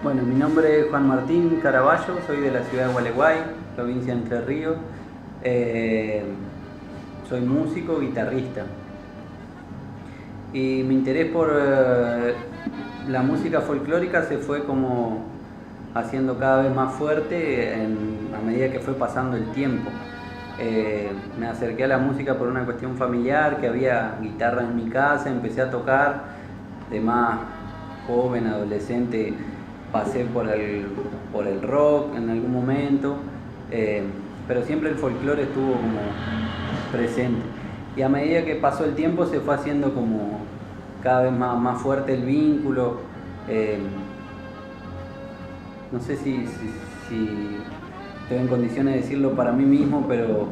Bueno, mi nombre es Juan Martín Caraballo, soy de la ciudad de Gualeguay, provincia de Entre Ríos. Eh, Soy músico, guitarrista. Y mi interés por la música folclórica se fue como haciendo cada vez más fuerte a medida que fue pasando el tiempo. Me acerqué a la música por una cuestión familiar, que había guitarra en mi casa, empecé a tocar. De más joven, adolescente, pasé por el rock en algún momento, pero siempre el folclore estuvo como presente. Y a medida que pasó el tiempo se fue haciendo como cada vez más fuerte el vínculo. No sé si estoy en condiciones de decirlo para mí mismo, pero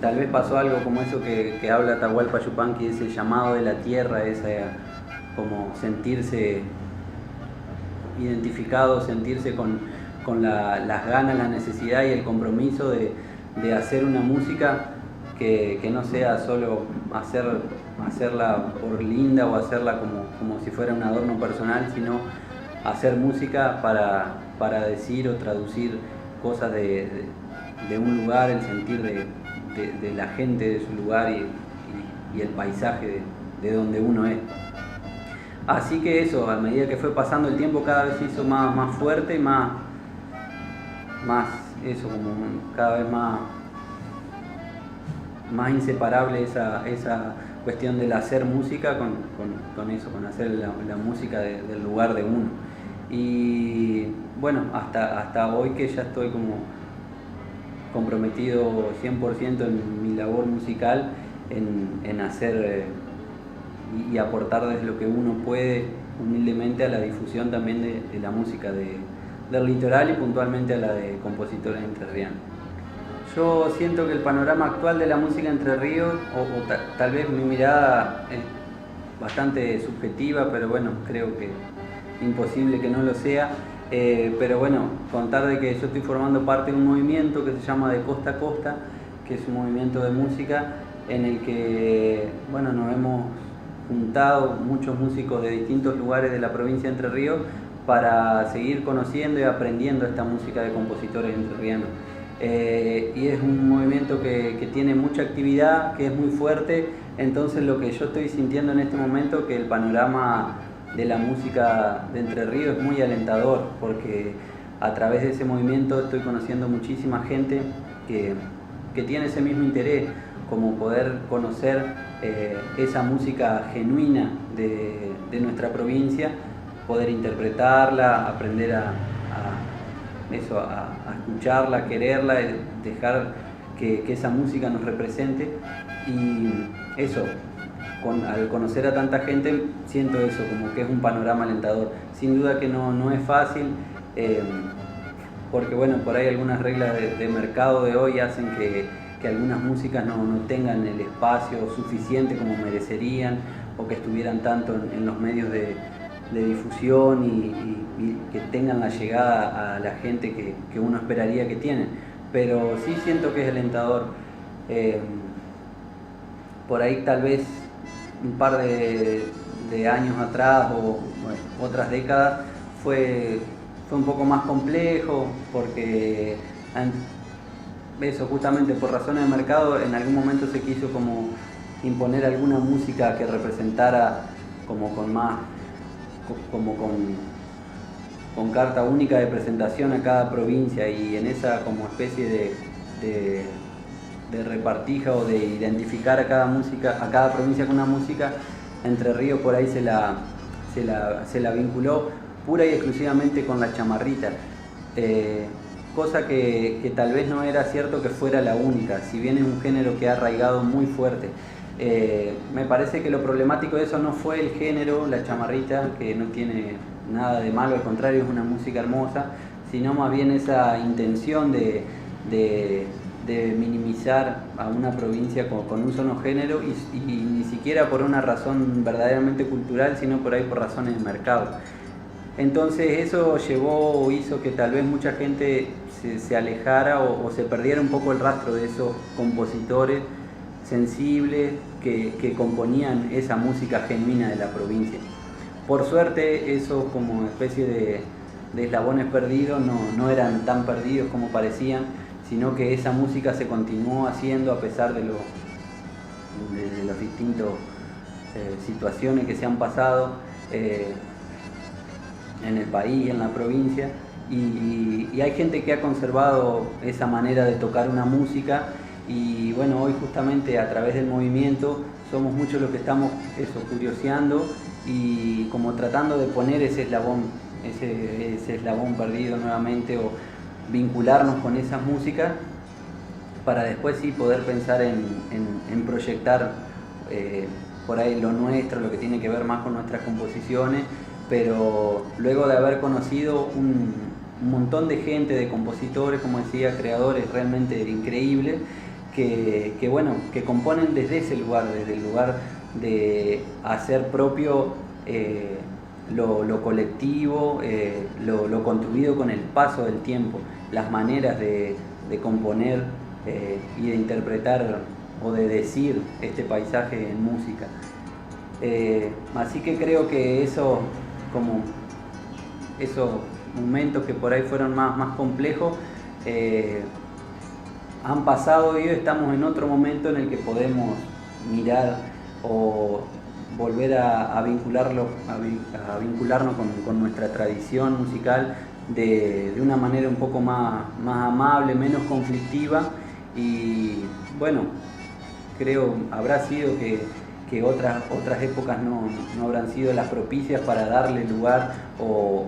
tal vez pasó algo como eso que habla Atahualpa Yupanqui, ese llamado de la tierra, esa como sentirse identificado, sentirse con las ganas, la necesidad y el compromiso de hacer una música que no sea solo hacerla por linda o hacerla como si fuera un adorno personal, sino hacer música para decir o traducir cosas de un lugar, el sentir de la gente de su lugar y el paisaje de donde uno es. Así que eso, a medida que fue pasando el tiempo, cada vez se hizo más fuerte y más eso, como cada vez más inseparable esa cuestión del hacer música con eso, con hacer la música del lugar de uno. Y bueno, hasta hoy que ya estoy como comprometido 100% en mi labor musical, en hacer y aportar desde lo que uno puede humildemente a la difusión también de la música del litoral y puntualmente a la de compositores entrerrianos. Yo siento que el panorama actual de la música Entre Ríos, tal vez mi mirada es bastante subjetiva, pero bueno, creo que imposible que no lo sea. Pero bueno, contar de que yo estoy formando parte de un movimiento que se llama De Costa a Costa, que es un movimiento de música en el que bueno, nos hemos juntado muchos músicos de distintos lugares de la provincia de Entre Ríos para seguir conociendo y aprendiendo esta música de compositores entrerrianos. Y es un movimiento que tiene mucha actividad, que es muy fuerte. Entonces lo que yo estoy sintiendo en este momento, que el panorama de la música de Entre Ríos es muy alentador, porque a través de ese movimiento estoy conociendo muchísima gente que tiene ese mismo interés, como poder conocer esa música genuina de nuestra provincia, poder interpretarla, aprender a escucharla, a quererla, dejar que esa música nos represente. Y eso, al conocer a tanta gente, siento eso, como que es un panorama alentador. Sin duda que no es fácil, porque bueno, por ahí algunas reglas de mercado de hoy hacen que algunas músicas no tengan el espacio suficiente como merecerían, o que estuvieran tanto en los medios de difusión y que tengan la llegada a la gente que uno esperaría que tienen. Pero sí siento que es alentador. Por ahí tal vez un par de años atrás o bueno, otras décadas fue un poco más complejo, porque eso, justamente por razones de mercado, en algún momento se quiso como imponer alguna música que representara como con carta única de presentación a cada provincia, y en esa como especie de repartija o de identificar a cada provincia con una música, Entre Ríos por ahí se la vinculó pura y exclusivamente con la chamarrita. Cosa que tal vez no era cierto que fuera la única, si bien es un género que ha arraigado muy fuerte. Me parece que lo problemático de eso no fue el género, la chamarrita, que no tiene nada de malo, al contrario, es una música hermosa, sino más bien esa intención de minimizar a una provincia con un solo género, y ni siquiera por una razón verdaderamente cultural, sino por ahí por razones de mercado. Entonces eso llevó o hizo que tal vez mucha gente se alejara o se perdiera un poco el rastro de esos compositores sensibles que componían esa música genuina de la provincia. Por suerte, eso como especie de eslabones perdidos no eran tan perdidos como parecían, sino que esa música se continuó haciendo a pesar de los distintos situaciones que se han pasado en el país, en la provincia, y hay gente que ha conservado esa manera de tocar una música. Y bueno, hoy justamente a través del movimiento somos muchos los que estamos curioseando y como tratando de poner ese eslabón perdido nuevamente, o vincularnos con esas músicas para después sí poder pensar en proyectar por ahí lo nuestro, lo que tiene que ver más con nuestras composiciones, pero luego de haber conocido un montón de gente, de compositores, como decía, creadores realmente increíbles, que componen desde ese lugar, desde el lugar de hacer propio lo colectivo, lo construido con el paso del tiempo, las maneras de componer y de interpretar o de decir este paisaje en música. Así que creo que esos momentos que por ahí fueron más complejos han pasado, y hoy estamos en otro momento en el que podemos mirar o volver a vincularnos con nuestra tradición musical de una manera un poco más amable, menos conflictiva. Y bueno, creo habrá sido que otras épocas no habrán sido las propicias para darle lugar o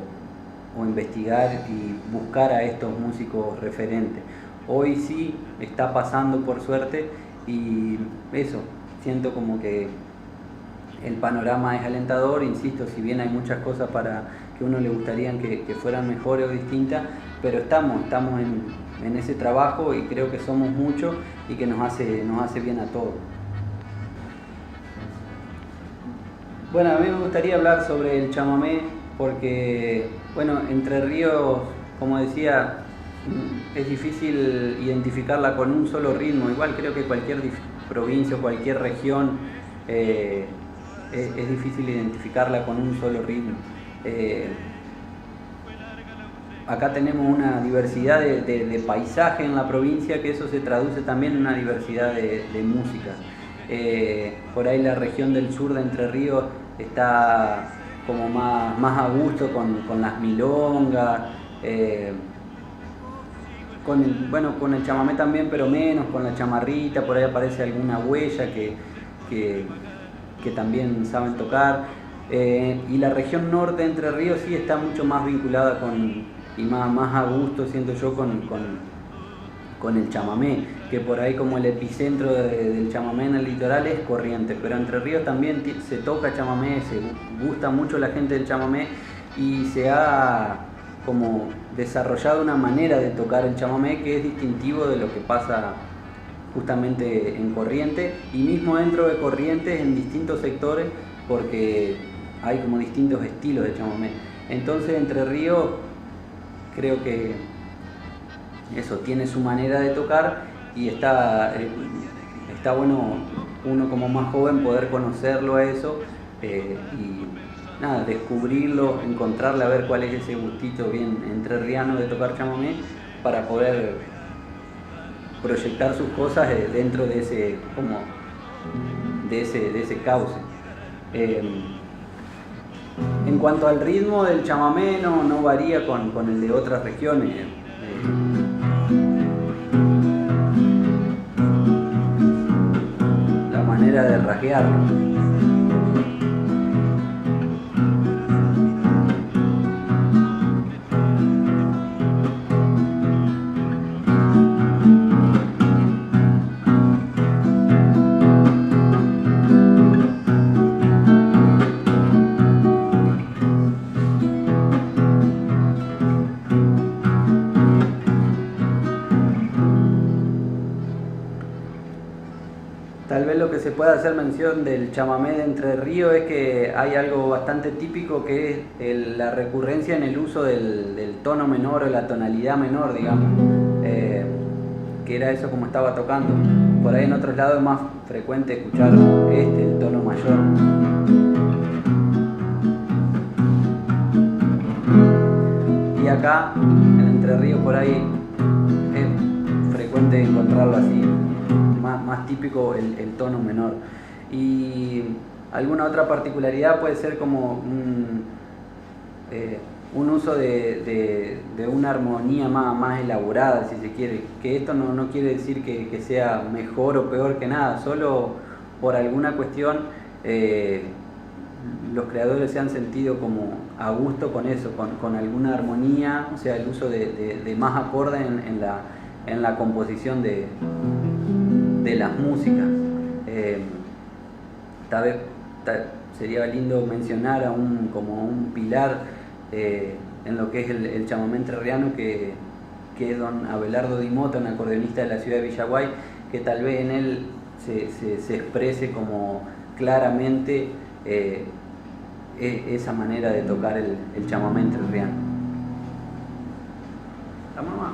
investigar y buscar a estos músicos referentes. Hoy sí está pasando, por suerte, y eso, siento como que el panorama es alentador. Insisto, si bien hay muchas cosas para que a uno le gustaría que fueran mejores o distintas, pero estamos en ese trabajo, y creo que somos muchos y que nos hace bien a todos. Bueno, a mí me gustaría hablar sobre el chamamé porque, bueno, Entre Ríos, como decía, es difícil identificarla con un solo ritmo. Igual creo que cualquier provincia o cualquier región es difícil identificarla con un solo ritmo. Acá tenemos una diversidad de paisaje en la provincia, que eso se traduce también en una diversidad de música. Por ahí la región del sur de Entre Ríos está como más a gusto con las milongas, con el chamamé también, pero menos, con la chamarrita. Por ahí aparece alguna huella que también saben tocar. Y la región norte de Entre Ríos sí está mucho más vinculada y más a gusto, siento yo, con el chamamé, que por ahí como el epicentro del chamamé en el litoral es Corrientes, pero Entre Ríos también se toca chamamé, se gusta mucho la gente del chamamé, y se ha como desarrollado una manera de tocar el chamamé que es distintivo de lo que pasa justamente en Corrientes, y mismo dentro de Corrientes en distintos sectores, porque hay como distintos estilos de chamamé. Entonces Entre Ríos creo que eso tiene su manera de tocar, y está bueno uno como más joven poder conocerlo a eso, y nada, descubrirlo, encontrarle, a ver cuál es ese gustito bien entrerriano de tocar chamamé, para poder proyectar sus cosas dentro de ese cauce. En cuanto al ritmo del chamamé, no varía con el de otras regiones. La manera de rasguearlo. Tal vez lo que se puede hacer mención del chamamé de Entre Ríos es que hay algo bastante típico, que es la recurrencia en el uso del tono menor o la tonalidad menor, digamos, que era eso como estaba tocando. Por ahí en otros lados es más frecuente escuchar el tono mayor. acá en Entre Ríos por ahí es frecuente encontrarlo así, más típico el tono menor. Y alguna otra particularidad puede ser como un uso de una armonía más elaborada, si se quiere, que esto no quiere decir que sea mejor o peor que nada, solo por alguna cuestión los creadores se han sentido como a gusto con eso, con alguna armonía, o sea, el uso de más acordes en la composición de las músicas. Tal vez sería lindo mencionar como un pilar en lo que es el chamamé entrerriano, que es don Abelardo Di Mota, un acordeonista de la ciudad de Villaguay, que tal vez en él se exprese como claramente esa manera de tocar el chamamé entrerriano. La mamá.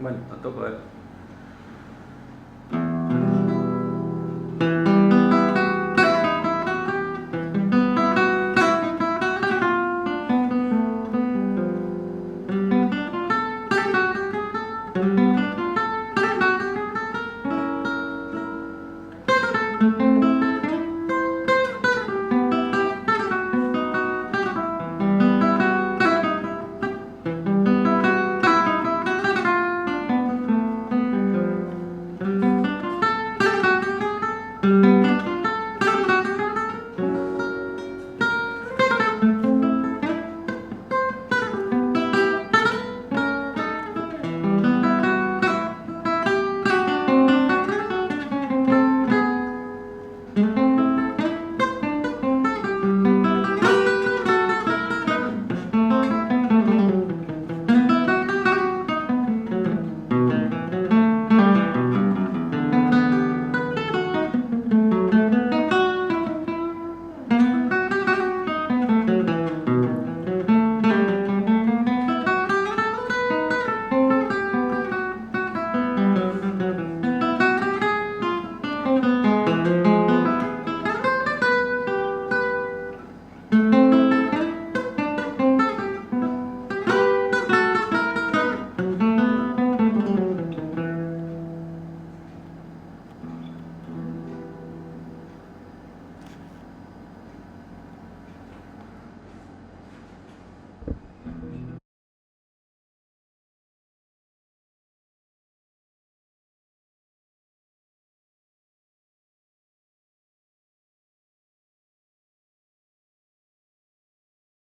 Bueno, no toco